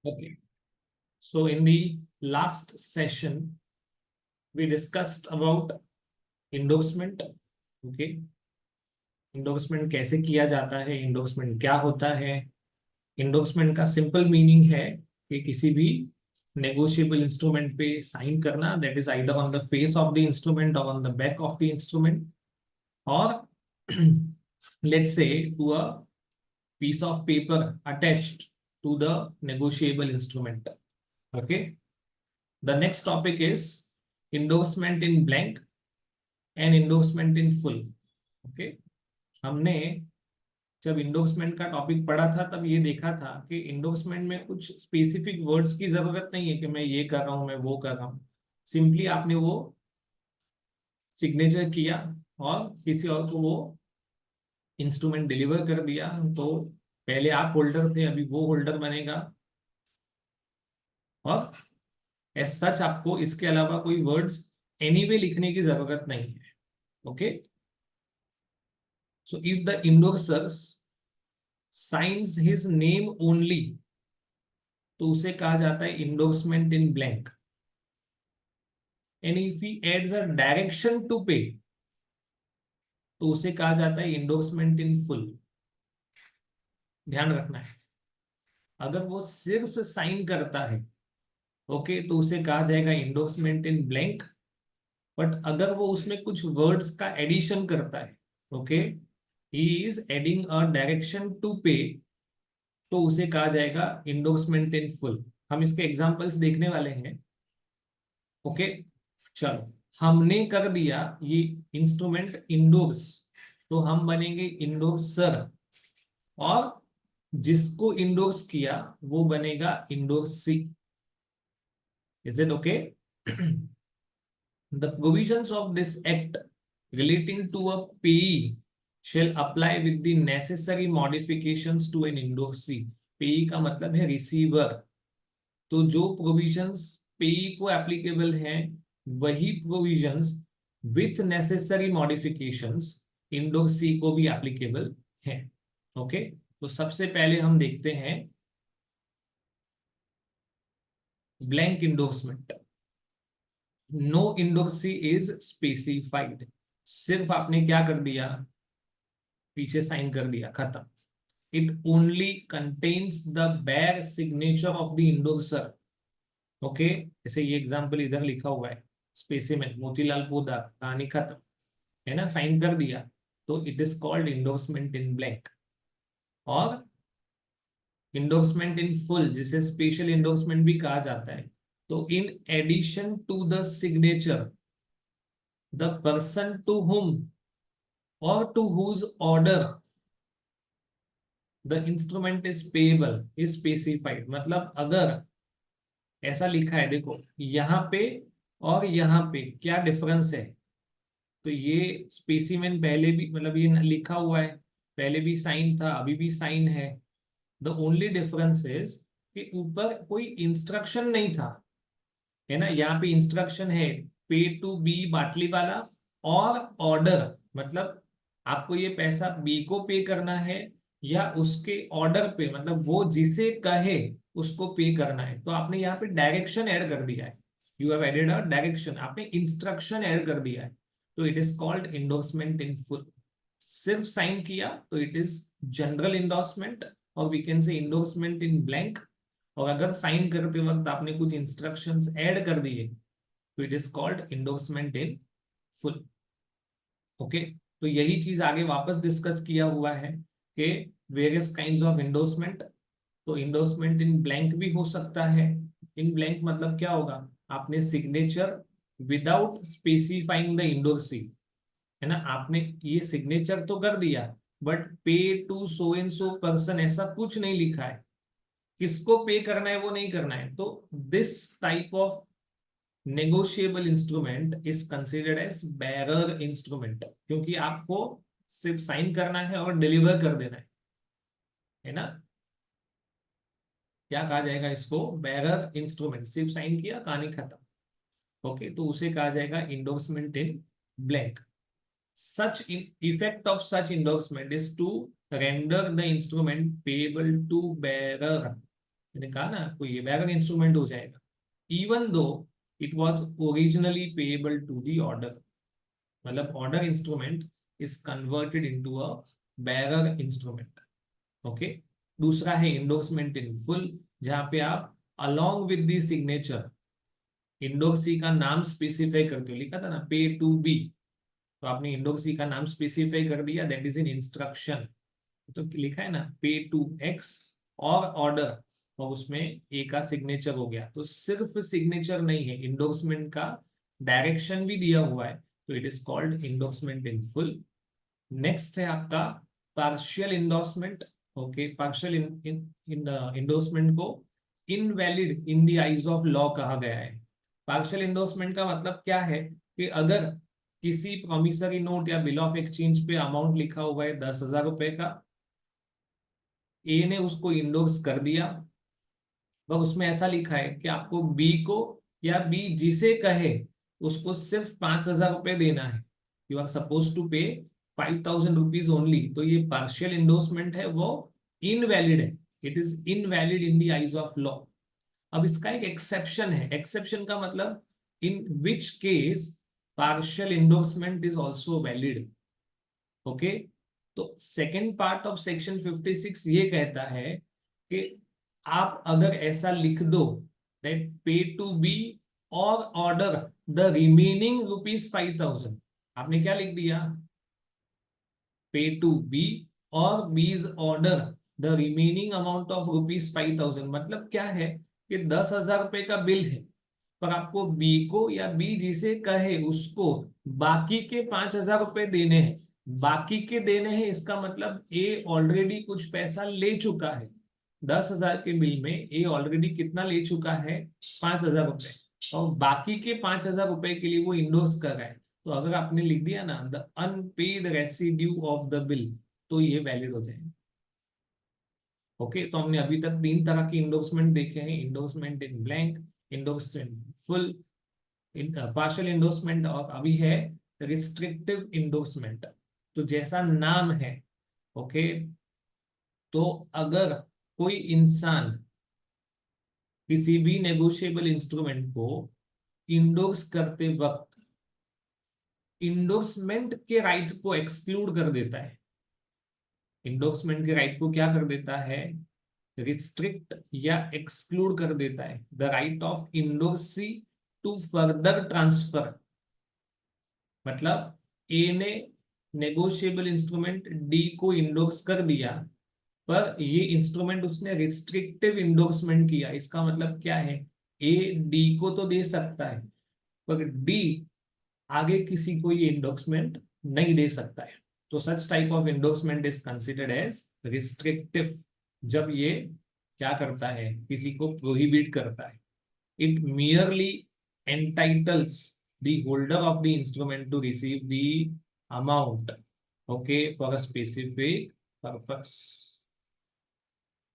Okay. So in the last session, we discussed about endorsement. Okay. endorsement कैसे किया जाता है, endorsement क्या होता है। endorsement का सिंपल मीनिंग है कि किसी भी negotiable instrument पे साइन करना, that is either on the face of the instrument or on the back of the instrument, or let's say to a piece of paper attached to the negotiable instrument. Okay. The next topic is endorsement in blank and endorsement in full. Okay. हमने जब endorsement का topic पढ़ा था तब ये देखा था कि इंडोर्समेंट में कुछ स्पेसिफिक वर्ड्स की जरूरत नहीं है कि मैं ये कर रहा हूं, मैं वो कर रहा हूं। सिंपली आपने वो सिग्नेचर किया और किसी और को वो इंस्ट्रूमेंट डिलीवर कर दिया, तो पहले आप होल्डर थे, अभी वो होल्डर बनेगा। और एज सच आपको इसके अलावा कोई वर्ड्स एनीवे लिखने की जरूरत नहीं है। Okay. So if the endorser signs his name only, तो उसे कहा जाता है endorsement in blank. And if he adds a direction to pay, तो उसे कहा जाता है इंडोर्समेंट इन फुल। ध्यान रखना है, अगर वो सिर्फ साइन करता है, ओके, तो उसे कहा जाएगा इंडोर्समेंट इन ब्लैंक। बट अगर वो उसमें कुछ वर्ड्स का एडिशन करता है, okay, he is adding a direction to pay, तो उसे कहा जाएगा इंडोर्समेंट इन फुल। हम इसके एग्जांपल्स देखने वाले हैं। ओके। चलो, हमने कर दिया ये इंस्ट्रूमेंट इंडोर्स, तो हम बनेंगे इंडोर्सर, और जिसको इंडोर्स किया वो बनेगा endorsee. Is it okay? The provisions of this act relating to a payee shall apply with the necessary modifications to an endorsee. Payee का मतलब है रिसीवर। तो जो प्रोविजंस पेई को एप्लीकेबल हैं, वही provisions with necessary modifications endorsee को भी एप्लीकेबल हैं। ओके। तो सबसे पहले हम देखते हैं blank endorsement. No endorsee is specified. सिर्फ आपने क्या कर दिया, पीछे साइन कर दिया, खत्म। It only contains the bare signature of the endorser. Okay. जैसे ये एग्जांपल इधर लिखा हुआ है, स्पेसिमेन मोतीलाल पोद्दार, कहानी खत्म, है ना, साइन कर दिया, तो it is called endorsement in blank. और इंडोर्समेंट इन फुल, जिसे स्पेशल इंडोर्समेंट भी कहा जाता है, तो in addition to the signature the person to whom or to whose order the instrument is payable is specified. मतलब अगर ऐसा लिखा है, देखो यहाँ पे और यहाँ पे क्या डिफरेंस है, तो ये स्पेसिमेन पहले भी, मतलब ये लिखा हुआ है, पहले भी साइन था, अभी भी साइन है। द ओनली डिफरेंस इज कि ऊपर कोई इंस्ट्रक्शन नहीं था, है ना। यहाँ पे इंस्ट्रक्शन है पे टू बी बाटली वाला, और ऑर्डर, मतलब आपको ये पैसा बी को पे करना है या उसके ऑर्डर पे, मतलब वो जिसे कहे उसको पे करना है। तो आपने यहाँ पे डायरेक्शन ऐड कर दिया है, you have added a direction, आपने इंस्ट्रक्शन ऐड कर दिया है, तो it is called endorsement in full. सिर्फ साइन किया तो इट इज जनरल इंडोर्समेंट, और we can say endorsement in blank. और अगर साइन करते वक्त आपने कुछ इंस्ट्रक्शंस ऐड कर दिए, तो it is called endorsement in full. Okay. तो यही चीज आगे वापस डिस्कस किया हुआ है कि वेरियस काइंड्स ऑफ इंडोर्समेंट। तो इंडोर्समेंट इन ब्लैंक भी हो सकता है। इन ब्लैंक मतलब क्या होगा, आपने signature without specifying the endorsee, है ना, आपने ये सिग्नेचर तो कर दिया, but pay to so and so person ऐसा कुछ नहीं लिखा है, किसको पे करना है वो नहीं करना है। तो this type of negotiable instrument is considered as bearer instrument, क्योंकि आपको सिर्फ साइन करना है और डिलीवर कर देना है ना। क्या कहा जाएगा इसको, बेरर इंस्ट्रूमेंट, सिर्फ साइन किया, कहानी खत्म। ओके। तो उसे कहा जाएगा endorsement in blank. such effect of such endorsement is to render the instrument payable to bearer, मैंने कहा ना आपको ये बैरर इंस्ट्रूमेंट हो जाएगा, even though it was originally payable to the order, मतलब order instrument is converted into a bearer instrument. Okay. दूसरा है इंडोर्समेंट इन फुल, जहां पे आप along with the signature endorsee का नाम स्पेसिफाई करते हो, लिखा था ना पे टू बी, तो आपने इंडोर्सी का नाम स्पेसिफाई कर दिया, दैट इज इन इंस्ट्रक्शन। तो लिखा है ना पे टू एक्स और ऑर्डर, और उसमें ए का सिग्नेचर हो गया, तो सिर्फ सिग्नेचर नहीं है, इंडोर्समेंट का डायरेक्शन भी दिया हुआ है, तो it is called endorsement in full. Next है आपका partial endorsement. Okay, partial endorsement को invalid in the eyes of law कहा गया है। पार्शियल इंडोर्समेंट का मतलब क्या है कि अगर किसी प्रोमिसरी नोट या बिल ऑफ एक्सचेंज पे अमाउंट लिखा हुआ है 10,000 रुपए का, ए ने उसको इंडोर्स कर दिया, वह उसमें ऐसा लिखा है कि आपको बी को या बी जिसे कहे उसको सिर्फ 5,000 रुपए देना है, यू आर सपोज टू पे 5,000 रुपीज ओनली, तो ये पार्शियल इंडोर्समेंट है वो इनवैलिड है, it is invalid in the eyes of law. अब इसका एक एक्सेप्शन है, एक्सेप्शन का मतलब in which case partial endorsement is also valid. Okay, तो सेकेंड पार्ट ऑफ सेक्शन 56 ये कहता है कि आप अगर ऐसा लिख दो दैट पे टू बी और ऑर्डर द रिमेनिंग ₹5,000, आपने क्या लिख दिया, पे टू बी और बीज order the remaining amount of ₹5,000, मतलब क्या है कि 10,000 रुपए का बिल है, पर आपको बी को या बी जिसे कहे उसको बाकी के 5,000 रुपए देने हैं। बाकी के देने हैं इसका मतलब ए ऑलरेडी कुछ पैसा ले चुका है, 10,000 के बिल में ए ऑलरेडी कितना ले चुका है, 5,000 रुपए, और बाकी के 5,000 रुपए के लिए वो इंडोर्स कर रहा है। तो अगर आपने लिख दिया ना the unpaid residue of the bill, तो ये वैलिड हो जाएगा। ओके, तो हमने अभी तक 3 तरह की इंडोर्समेंट देखे हैं, endorsement in blank, endorsement full, partial endorsement, और अभी है रिस्ट्रिक्टिव इंडोर्समेंट। तो जैसा नाम है, ओके, तो अगर कोई इंसान किसी भी नेगोशिएबल इंस्ट्रूमेंट को इंडोर्स करते वक्त इंडोर्समेंट के राइट को एक्सक्लूड कर देता है, इंडोर्समेंट के राइट को क्या कर देता है, रिस्ट्रिक्ट या एक्सक्लूड कर देता है, the right of endorsee to further transfer. मतलब ए ने नेगोशिएबल इंस्ट्रूमेंट डी को इंडोर्स कर दिया, पर ये इंस्ट्रूमेंट उसने रिस्ट्रिक्टिव इंडोर्समेंट किया, इसका मतलब क्या है, ए डी को तो दे सकता है पर डी आगे किसी को ये इंडोर्समेंट नहीं दे सकता है, तो such type of endorsement is considered as restrictive, जब ये क्या करता है, किसी को प्रोहिबिट करता है। It merely entitles the holder of the instrument to receive the amount, okay, for a specific purpose.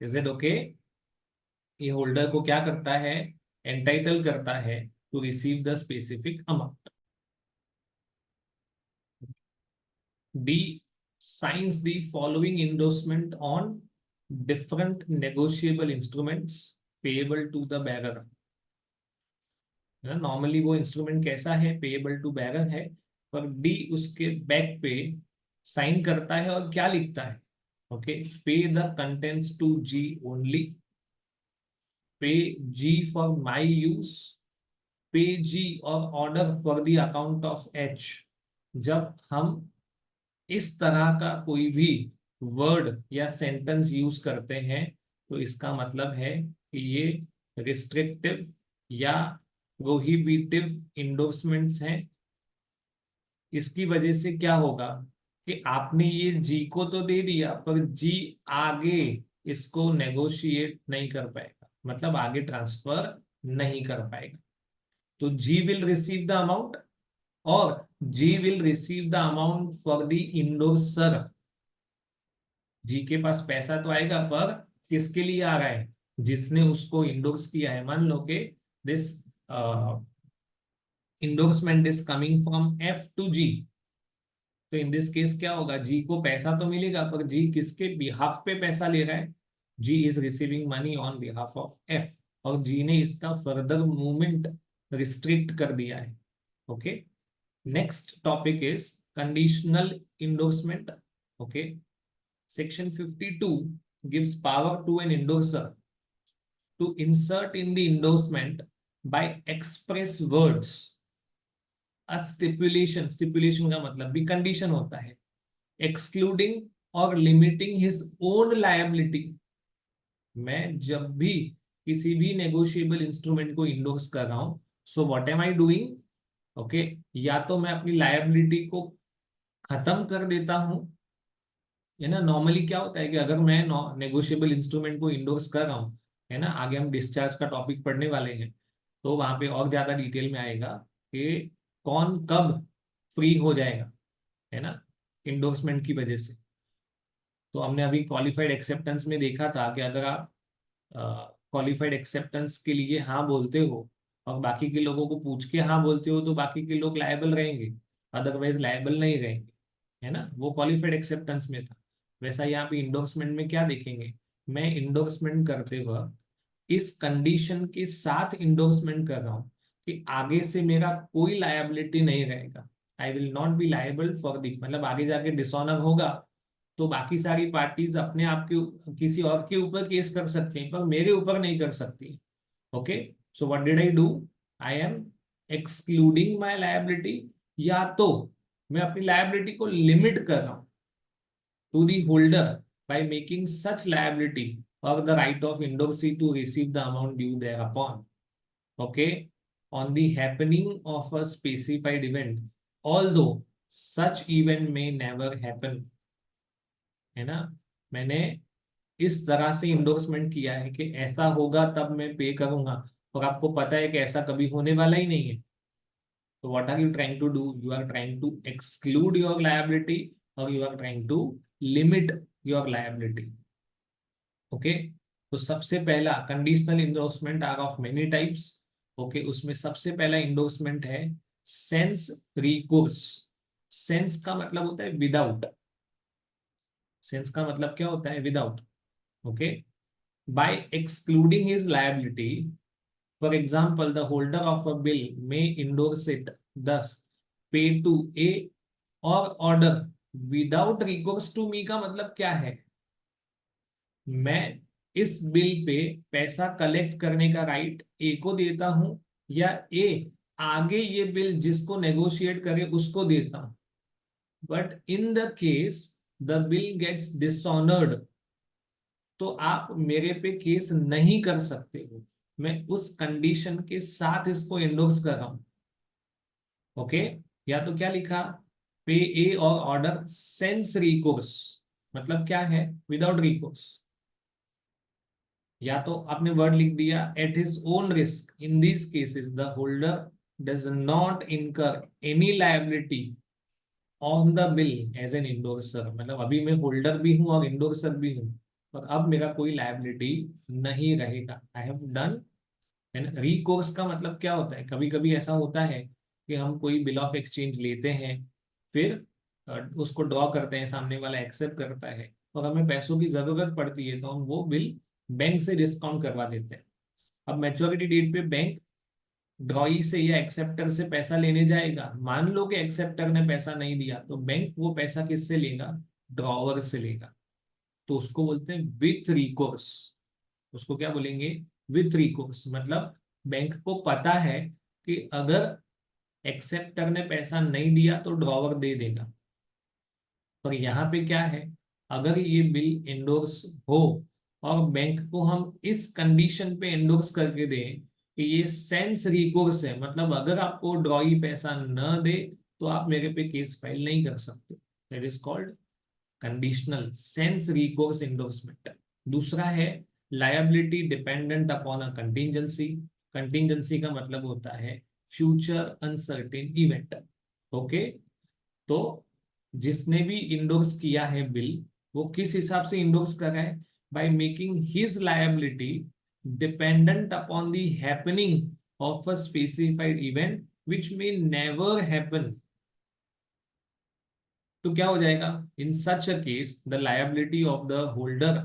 Is it okay? ये होल्डर को क्या करता है, एंटाइटल करता है to receive the specific amount. D signs the following endorsement on different negotiable instruments payable to the bearer। Normally वो instrument कैसा है, पेएबल टू बेरर है, पर डी उसके बैक पे साइन करता है और क्या लिखता है, okay, pay the contents to G only, pay G for my use, pay G or order for the account of H. जब हम इस तरह का कोई भी वर्ड या सेंटेंस यूज करते हैं तो इसका मतलब है कि ये रिस्ट्रिक्टिव या प्रोहिबिटिव इंडोर्समेंट्स हैं। इसकी वजह से क्या होगा कि आपने ये जी को तो दे दिया पर जी आगे इसको नेगोशिएट नहीं कर पाएगा, मतलब आगे ट्रांसफर नहीं कर पाएगा। तो G will receive the amount और G will receive the amount for the endorser. G के पास पैसा तो आएगा पर किसके लिए आ रहा है, जिसने उसको इंडोर्स किया है। मान लो कि this endorsement is coming from F to G, तो इन दिस केस क्या होगा, जी को पैसा तो मिलेगा पर जी किसके बिहाफ पे पैसा ले रहा है, G is receiving money on behalf of F, और जी ने इसका फर्दर मूवमेंट रिस्ट्रिक्ट कर दिया है. Okay. Next topic is conditional endorsement. Okay. Section 52 gives power to an endorser to insert in the endorsement by express words a stipulation. Stipulation का मतलब भी condition होता है. एक्सक्लूडिंग और लिमिटिंग हिज ओन लायबिलिटी. मैं जब भी किसी भी नेगोशिएबल इंस्ट्रूमेंट को इंडोर्स कर रहा हूं, so what am I doing. Okay. या तो मैं अपनी लायबिलिटी को खत्म कर देता हूं, है ना. नॉर्मली क्या होता है कि अगर मैं नेगोशिएबल इंस्ट्रूमेंट को इंडोर्स कर रहा हूँ, है ना, आगे हम डिस्चार्ज का टॉपिक पढ़ने वाले हैं, तो वहां पे और ज्यादा डिटेल में आएगा कि कौन कब फ्री हो जाएगा, है ना, इंडोर्समेंट की वजह से. तो हमने अभी क्वालिफाइड एक्सेप्टेंस में देखा था कि अगर आप क्वालिफाइड एक्सेप्टेंस के लिए हाँ बोलते हो और बाकी के लोगों को पूछ के हाँ बोलते हो, तो बाकी के लोग लायबल रहेंगे, अदरवाइज लायबल नहीं रहेंगे, है ना. वो क्वालिफाइड एक्सेप्टेंस में था. वैसा यहाँ पे इंडोर्समेंट में क्या देखेंगे. मैं इंडोर्समेंट करते वक्त इस कंडीशन के साथ इंडोर्समेंट कर रहा हूँ कि आगे से मेरा कोई लायबिलिटी नहीं रहेगा. I will not be liable for the, मतलब आगे जाके डिसऑनर होगा तो बाकी सारी पार्टीज अपने आप के किसी और के ऊपर केस कर सकती हैं, पर मेरे ऊपर नहीं कर सकती. Okay. So what did I do. I am excluding my liability, या तो मैं अपनी लायबिलिटी को लिमिट कर रहा हूं to the holder by making such liability or the right of endorsee to receive the amount due thereupon. Okay, on the happening of a specified event, although such event may never happen. है ना. मैंने इस तरह से endorsement किया है कि ऐसा होगा तब मैं पे करूंगा, और आपको पता है कि ऐसा कभी होने वाला ही नहीं है. So what are you trying to do? You are trying to exclude your liability, or you are trying to limit your liability. Okay. तो सबसे पहला conditional endorsement are of many types. Okay. उसमें सबसे पहला इंडोर्समेंट है sense recourse. Sense का मतलब होता है विदाउट. सेंस का मतलब क्या होता है. Without. Okay. By excluding his liability. For example, the holder of a bill may endorse it, thus pay to A or order without recourse to me. का मतलब क्या है. मैं इस बिल पे पैसा कलेक्ट करने का राइट ए को देता हूं, या ए आगे ये बिल जिसको नेगोशिएट करे उसको देता हूं. But in the case the Bill Gates dishonoured, तो आप मेरे पे केस नहीं कर सकते हो. मैं उस कंडीशन के साथ इसको एंडोर्स कर रहा हूं. ओके. या तो क्या लिखा. पे ए और ऑर्डर सेंस रिकोर्स, मतलब क्या है. Without recourse. या तो आपने वर्ड लिख दिया at his own risk. In this cases the holder does not incur any liability on the bill as an endorser. मतलब अभी मैं होल्डर भी हूं और इंडोर्सर भी हूं, पर अब मेरा कोई लायबिलिटी नहीं रहेगा. I have done. And recourse का मतलब क्या होता है. कभी कभी ऐसा होता है कि हम कोई बिल ऑफ एक्सचेंज लेते हैं, फिर उसको ड्रॉ करते हैं, सामने वाला एक्सेप्ट करता है, और हमें पैसों की जरूरत पड़ती है तो हम वो बिल बैंक से डिस्काउंट करवा देते हैं. अब मैच्योरिटी डेट पे बैंक ड्रॉई से या एक्सेप्टर से पैसा लेने जाएगा. मान लो कि एक्सेप्टर ने पैसा नहीं दिया, तो बैंक वो पैसा किससे लेगा. ड्रॉवर से लेगा. तो उसको बोलते हैं विथ रिकोर्स. उसको क्या बोलेंगे. With recourse. मतलब बैंक को पता है कि अगर एक्सेप्टर ने पैसा नहीं दिया तो ड्रॉवर दे देगा. और यहाँ पे क्या है. अगर ये बिल एंडोर्स हो और बैंक को हम इस कंडीशन पे एंडोर्स करके दें कि ये सेंस रिकोर्स है, मतलब अगर आपको ड्रॉई पैसा न दे तो आप मेरे पे केस फाइल नहीं कर सकते. That is called conditional sense recourse endorsement. दूसरा है liability dependent upon a contingency. Contingency का मतलब होता है फ्यूचर अनसर्टेन इवेंट. ओके. तो जिसने भी इंडोर्स किया है बिल, वो किस हिसाब से इंडोर्स कर रहा है. By making his liability dependent upon the happening of a specified event which may never happen. तो क्या हो जाएगा. In such a case the liability of the holder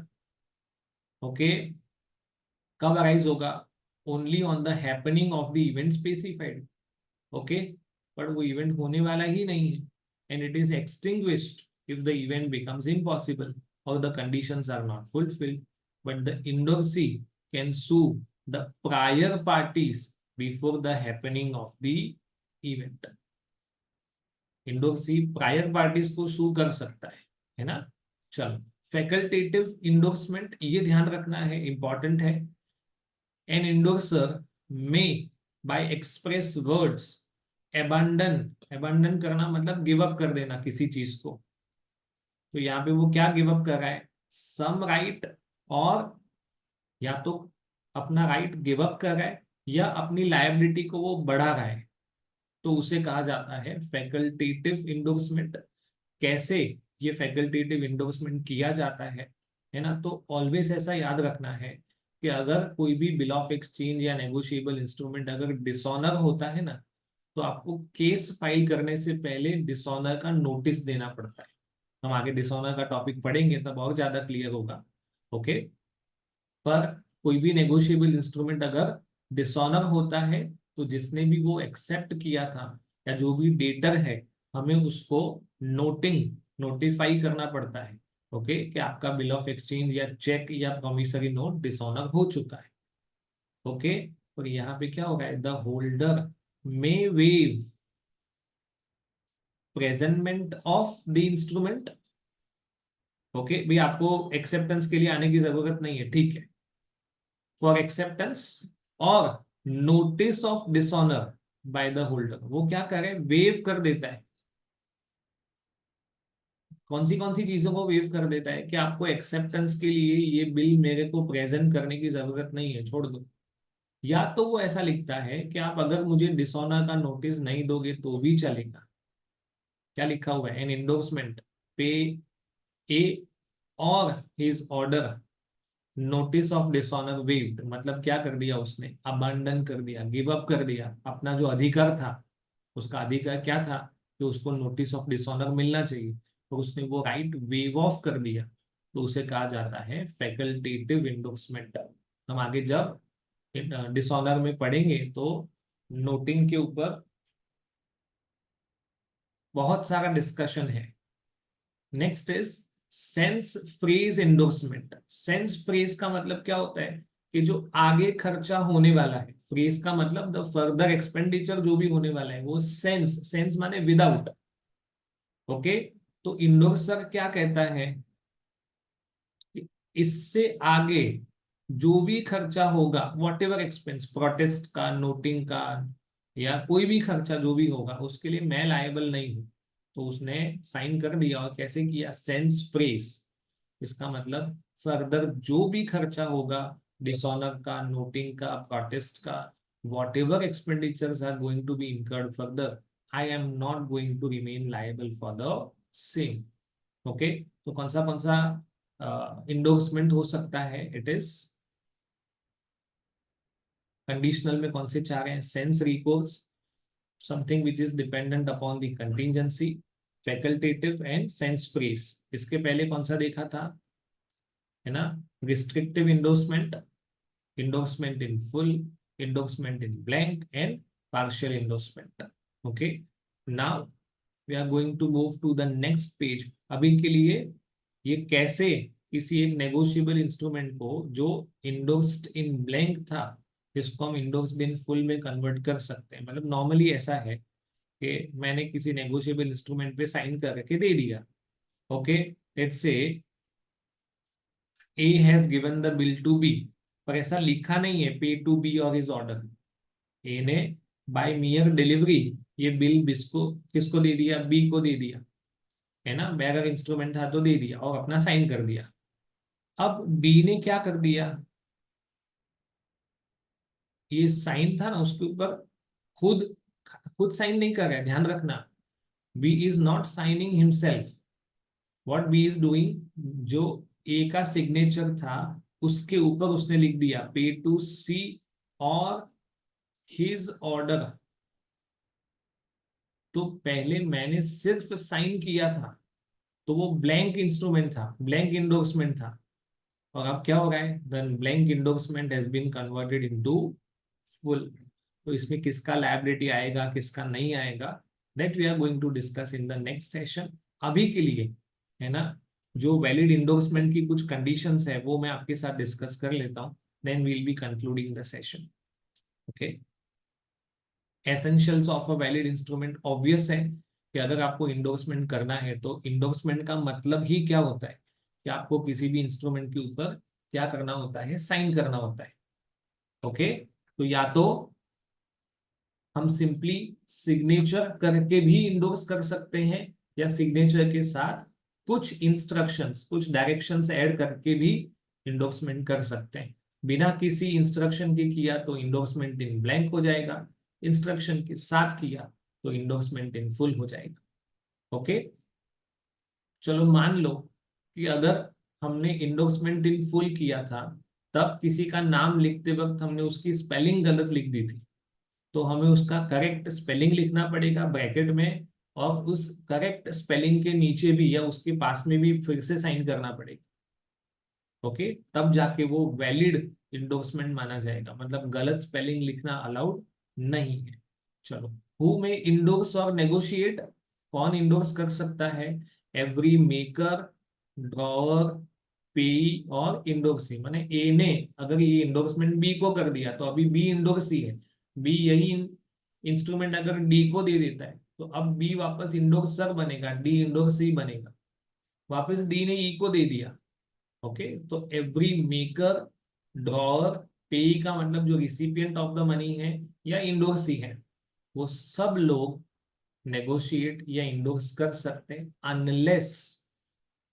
okay, कब अराइज होगा? Only on the happening of the event specified. Okay, पर वो event होने वाला ही नहीं है, and it is extinguished if the event becomes impossible or the conditions are not fulfilled, but the endorsee can sue the prior parties before the happening of the event. Endorsee prior parties को sue कर सकता है ना। चलो, facultative endorsement, ये ध्यान रखना है, इंपॉर्टेंट है। An endorser may by express words abandon, abandon करना मतलब गिव अप कर देना किसी चीज को। तो यहाँ पे वो क्या गिव अप कर रहा है? सम राइट, और या तो अपना राइट गिव अप कर रहा है या अपनी लायबिलिटी को वो बढ़ा रहा है, तो उसे कहा जाता है फैकल्टेटिव इंडोर्समेंट। कैसे ये फैकल्टेटिव इंडोर्समेंट किया जाता है ना? तो ऑलवेज ऐसा याद रखना है कि अगर कोई भी बिल ऑफ एक्सचेंज या नेगोशिएबल इंस्ट्रूमेंट अगर डिसऑनर होता है ना, तो आपको केस फाइल करने से पहले डिसऑनर का नोटिस देना पड़ता है। हम आगे डिसऑनर का टॉपिक पढ़ेंगे तब और ज्यादा क्लियर होगा। ओके, पर कोई भी नेगोशिएबल इंस्ट्रूमेंट अगर डिसऑनर होता है, तो जिसने भी वो एक्सेप्ट किया था या जो भी डेटर है, हमें उसको नोटिफाई करना पड़ता है। ओके, कि आपका बिल ऑफ एक्सचेंज या चेक या प्रॉमिसरी नोट डिसऑनर हो चुका है। ओके, और यहाँ पे क्या होगा? The holder may wave presentment of the instrument. Okay भाई, आपको एक्सेप्टेंस के लिए आने की जरूरत नहीं है, ठीक है। फॉर एक्सेप्टेंस और notice of dishonour by the holder, वो क्या करे? वेव कर देता है। कौन सी चीजों को वेव कर देता है? कि आपको एक्सेप्टेंस के लिए ये बिल मेरे को प्रेजेंट करने की जरूरत नहीं है, छोड़ दो। या तो वो ऐसा लिखता है कि आप अगर मुझे डिसऑनर का नोटिस नहीं दोगे तो भी चलेगा। क्या लिखा हुआ है? एन इंडोर्समेंट पे ए और his order notice of dishonour waived, मतलब क्या कर दिया उसने? अबांडन कर दिया, गिव अप कर दिया अपना जो अधिकार था। उसका अधिकार क्या था? कि उसको नोटिस ऑफ डिसऑनर मिलना चाहिए, तो उसने वो राइट वेव ऑफ कर दिया। तो उसे कहा जाता है फैकल्टेटिव इंडोर्समेंट। हम आगे जब डिसऑनर में पढ़ेंगे तो नोटिंग के ऊपर बहुत सारा डिस्कशन है। Next is sense phrase endorsement. Sense phrase का मतलब क्या होता है? कि जो आगे खर्चा होने वाला है, फ्रेज का मतलब द फर्दर एक्सपेंडिचर जो भी होने वाला है वो सेंस, सेंस माने विदाउट। ओके, तो इंडोर्सर क्या कहता है कि इससे आगे जो भी खर्चा होगा, वॉट एवर एक्सपेंस, प्रोटेस्ट का, नोटिंग का, या कोई भी खर्चा जो भी होगा, उसके लिए मैं लायबल नहीं हूं। तो उसने साइन कर दिया, और कैसे किया? Sense phrase. इसका मतलब फर्दर जो भी खर्चा होगा, डिसऑनर का, नोटिंग का, प्रोटेस्ट का, whatever expenditures are going to be incurred further, I am not going to remain liable for the same. Okay, तो कौन सा इंडोर्समेंट हो सकता है? इट इज कंडीशनल में कौन से चार हैं? Sans recourse, something which is dependent upon the contingency, facultative and sans frais. इसके पहले कौन सा देखा था? है ना, restrictive endorsement, endorsement in full, endorsement in blank and partial endorsement. Okay, now we are going to move to the next page. अभी के लिए ये कैसे किसी एक नेगोशिएबल इंस्ट्रूमेंट को जो इंडोर्स्ड इन ब्लैंक था, जिसको हम इंडोर्स्ड इन फुल में कन्वर्ट कर सकते हैं। मतलब नॉर्मली ऐसा है कि मैंने किसी नेगोशिएबल इंस्ट्रूमेंट पे साइन करके दे दिया। Okay, let's say A has given the bill to B, पर ऐसा लिखा नहीं है pay to B or his order. A ने बाय मियर डिलीवरी ये बिल बिसको किसको दे दिया? बी को दे दिया, है ना। बैगर इंस्ट्रूमेंट था तो दे दिया और अपना साइन कर दिया। अब बी ने क्या कर दिया? ये साइन था ना, उसके ऊपर खुद खुद साइन नहीं कर रहा है, ध्यान रखना। B is not signing himself. What B is doing, जो ए का सिग्नेचर था उसके ऊपर उसने लिख दिया पे टू सी और हिज ऑर्डर। तो पहले मैंने सिर्फ साइन किया था, तो वो ब्लैंक इंस्ट्रूमेंट था, ब्लैंक इंडोर्समेंट था। और अब क्या हो रहा है, the blank endorsement has been converted into full. तो इसमें किसका लायबिलिटी आएगा, किसका नहीं आएगा, that we are going to discuss in the next session. अभी के लिए, है ना, जो वैलिड इंडोर्समेंट की कुछ कंडीशंस है वो मैं आपके साथ डिस्कस कर लेता हूँ, then we'll be concluding the session. Okay, essentials of a valid instrument, obvious है कि अगर आपको इंडोर्समेंट करना है तो इंडोर्समेंट का मतलब ही क्या होता है कि आपको किसी भी इंस्ट्रूमेंट के ऊपर क्या करना होता है, साइन करना होता है। ओके, तो या तो हम सिंपली सिग्नेचर करके भी इंडोर्स कर सकते हैं, या सिग्नेचर के साथ कुछ इंस्ट्रक्शंस, कुछ डायरेक्शंस ऐड करके भी इंडोर्समेंट कर सकते हैं। बिना किसी इंस्ट्रक्शन के किया तो इंडोर्समेंट इन ब्लैंक हो जाएगा, इंस्ट्रक्शन के साथ किया तो इंडोर्समेंट इन फुल हो जाएगा। ओके, चलो मान लो कि अगर हमने इंडोर्समेंट इन फुल किया था, तब किसी का नाम लिखते वक्त हमने उसकी स्पेलिंग गलत लिख दी थी, तो हमें उसका करेक्ट स्पेलिंग लिखना पड़ेगा ब्रैकेट में, और उस करेक्ट स्पेलिंग के नीचे भी या उसके पास में भी फिर से साइन करना पड़ेगा। ओके, तब जाके वो वैलिड इंडोर्समेंट माना जाएगा, मतलब गलत स्पेलिंग लिखना अलाउड नहीं है। चलो, हु में इंडोर्स और नेगोशिएट, कौन इंडोर्स कर सकता है, एवरी मेकर, ड्रॉअर, पे और इंडोर्सी। माने ए ने अगर ये इंडोर्समेंट बी को कर दिया तो अभी बी इंडोर्सी है, बी यही इंस्ट्रूमेंट अगर डी को दे देता है तो अब बी वापस इंडोर्सर बनेगा, डी इंडोर्सी बनेगा। वापस डी ने ई को दे दिया। ओके, तो एवरी मेकर, ड्रॉअर, पेई का मतलब जो रिसिपिएंट ऑफ द मनी है या इंडोर्सी है, वो सब लोग नेगोशिएट या इंडोर्स कर सकते हैं, अनलेस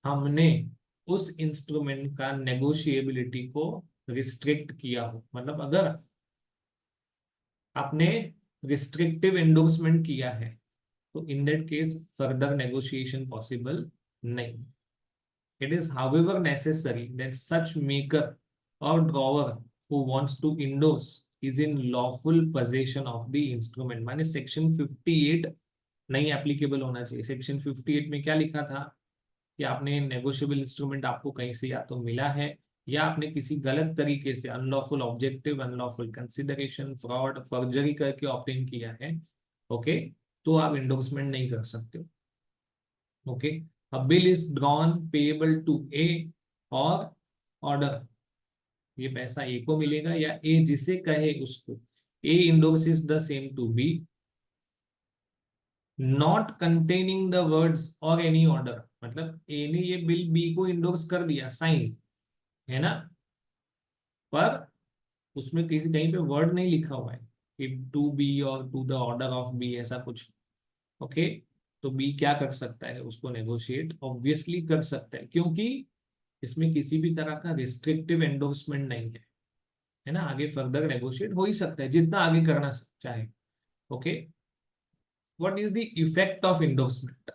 हमने उस इंस्ट्रूमेंट का नेगोशिएबिलिटी को रिस्ट्रिक्ट किया हो। मतलब अगर आपने रिस्ट्रिक्टिव इंडोर्समेंट किया है तो in that case further negotiation possible नहीं। It is however necessary that such maker or drawer who wants to endorse is in lawful possession of the instrument। माने सेक्शन 58 नहीं एप्लीकेबल होना चाहिए। सेक्शन 58 में क्या लिखा था कि आपने नेगोशिएबल इंस्ट्रूमेंट आपको कहीं से या तो मिला है, या आपने किसी गलत तरीके से unlawful objective, unlawful consideration, fraud, forgery करके ऑब्टेन किया है, ओके, तो आप इंडोर्समेंट नहीं कर सकते। Okay, a bill is drawn payable to A और ऑर्डर, ये पैसा ए को मिलेगा या ए जिसे कहे उसको, A endorses the same to B, not containing the words or any order. मतलब ए ने ये बिल बी को इंडोर्स कर दिया, साइन, है ना, पर उसमें किसी कहीं पे वर्ड नहीं लिखा हुआ है कि to B or to the order of B, ऐसा कुछ। ओके, तो बी क्या कर सकता है, उसको नेगोशिएट ऑब्वियसली कर सकता है, क्योंकि इसमें किसी भी तरह का रिस्ट्रिक्टिव एंडोर्समेंट नहीं है ना। आगे फर्दर नेगोशिएट हो ही सकता है जितना आगे करना चाहे। Okay, what is the effect of endorsement.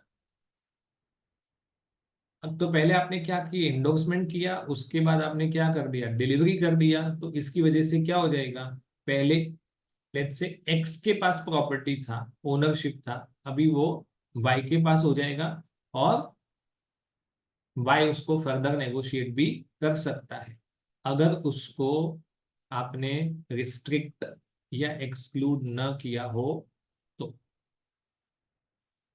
अब तो पहले आपने क्या किया, एंडोर्समेंट किया, उसके बाद आपने क्या कर दिया, डिलीवरी कर दिया, तो इसकी वजह से क्या हो जाएगा, पहले लेट्स से एक्स के पास प्रॉपर्टी था, ओनरशिप था, अभी वो वाई के पास हो जाएगा, और वाई उसको फर्दर नेगोशिएट भी कर सकता है अगर उसको आपने रिस्ट्रिक्ट या एक्सक्लूड न किया हो तो।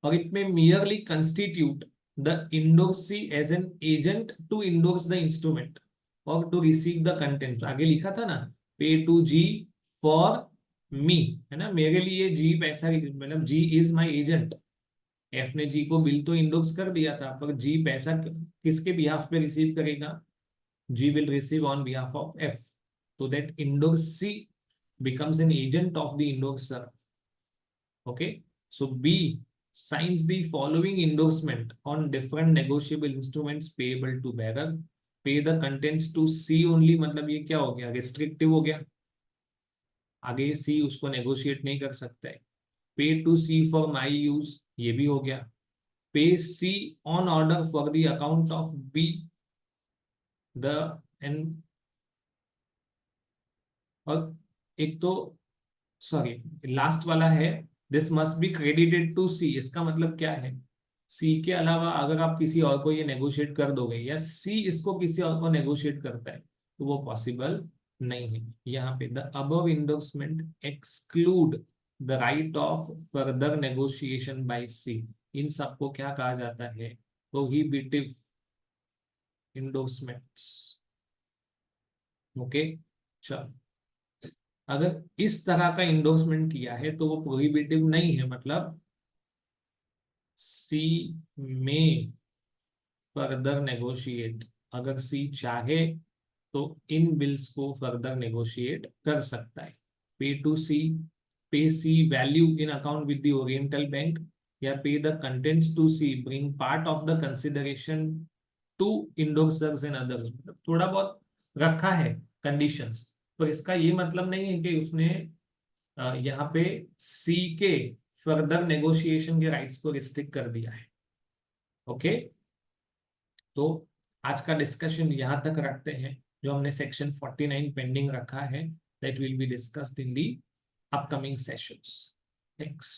Or it may merely constitute the endorsee as an agent to endorse the instrument or to receive the content. आगे लिखा था ना, पे टू जी फॉर मी, है ना, मेरे लिए जी पैसा, मतलब जी इज माई एजेंट। एफ ने जी को बिल तो इंडोर्स कर दिया था, पर जी पैसा किसके बिहाफ पे रिसीव करेगा, G will receive on behalf of F, so that endorser becomes an agent of the endorser। Okay, so B signs the following endorsement on different negotiable instruments payable to bearer, pay the contents to C only, मतलब ये क्या हो गया, restrictive हो गया, आगे सी उसको negotiate नहीं कर सकता है। Pay to C for my use, ये भी हो गया। Pay C on order for the account of B, the end, और एक तो सॉरी लास्ट वाला है, this must be credited to C. इसका मतलब क्या है, सी के अलावा अगर आप किसी और को ये नेगोशिएट कर दोगे या सी इसको किसी और को नेगोशिएट करता है तो वो पॉसिबल नहीं है। यहाँ पे the above endorsement exclude the right of further negotiation by C. इन सबको क्या कहा जाता है? Prohibitive endorsements. ओके, चलो, अगर इस तरह का इंडोर्समेंट किया है तो वो प्रोहिबिटिव नहीं है, मतलब सी में फर्दर नेगोशिएट, अगर सी चाहे तो इन बिल्स को फर्दर नेगोशिएट कर सकता है। Pay to C, pay C value in account with the Oriental Bank, या pay the contents to C bring part of the consideration to endorsers and others. थोड़ा बहुत रखा है कंडीशंस, पर इसका ये मतलब नहीं है कि उसने यहाँ पे सी के फर्दर नेगोशिएशन के राइट्स को रिस्ट्रिक्ट कर दिया है। ओके, तो आज का डिस्कशन यहाँ तक रखते हैं। जो हमने सेक्शन 49 पेंडिंग रखा है, that will be discussed in the upcoming sessions. Thanks.